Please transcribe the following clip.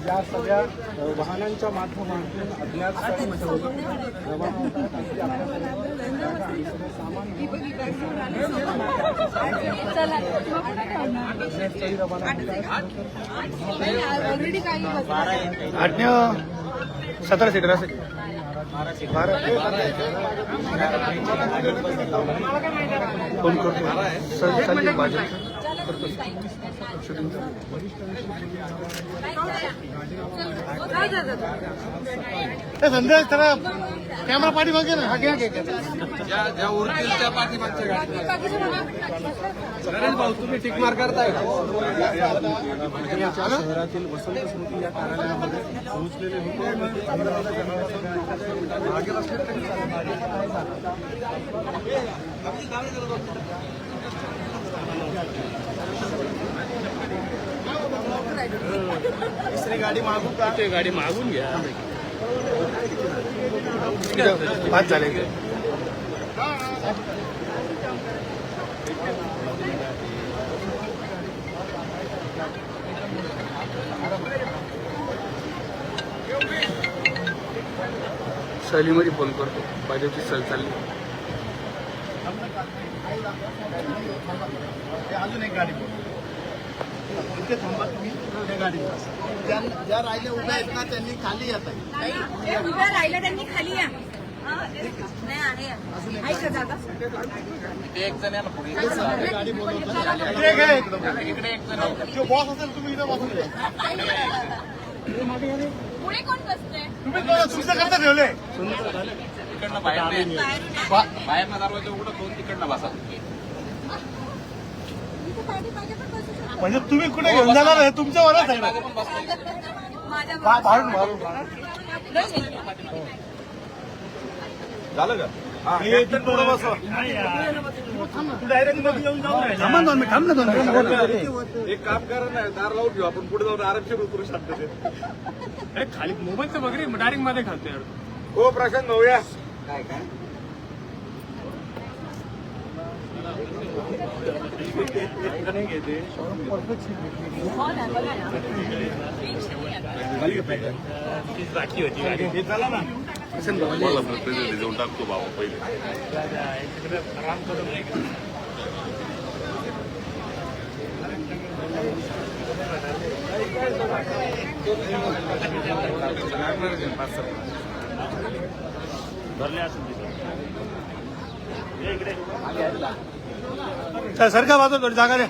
या सगळ्या वाहनांच्या माध्यमातून अज्ञात आठ 17 सीटर असेल. फोन करतो संदेश जरा कॅमेरा पाठीमागे ना. ज्या उरतील त्या पाठीमागच्या गाडीला नरेश भाऊ तुम्ही टिक मार करताय का? शहरातील वसंत स्मृती या कार्यालयामध्ये पोहोचलेले तिसरी गाडी मागू का? ते गाडी मागून घ्या. पाच झाले. सहलीमध्ये फोन करतो. भाजपची सहल चालली. अजून एक गाडी इथे थांबा तुम्ही. त्या गाडीला ज्या राहिल्या उभ्या आहेत ना त्यांनी खाली येत आहे. उभ्या राहिल्या त्यांनी खाली या. एक जण आहे ना पुढे. गाडी बोलवतो इकडे एक जण आहे. जो बॉस असेल तुम्ही इथं बसून घ्या. पुढे कोण बसतंय? तुम्ही तुमचं करता ठेवले. तिकडनं बाहेरनं दरवाजा उघडं करून तिकडनं बसा. म्हणजे तुम्ही कुठे घेऊन जाणार आहे तुमच्या वरच आहे. मागे पण बसता येईल. मारून झालं का? डायरेक्ट मध्ये येऊन जाऊ. थांबा 2 मिनिट. थांब ना 2 मिनिट. एक काम करा ना, दार लावून घेऊ आपण. पुढे जाऊन आरामशीर करू शकतो. ते खाली मोबाईलचं वगैरे डायरेक्ट मध्ये घालतोय. हो प्रशांत भाऊया. राखी होती गाडी. चला ना. मला प्रतिनिधी देऊन टाकतो बाबा पहिले. आराम करून सर का बाजू थोडी जागा द्या.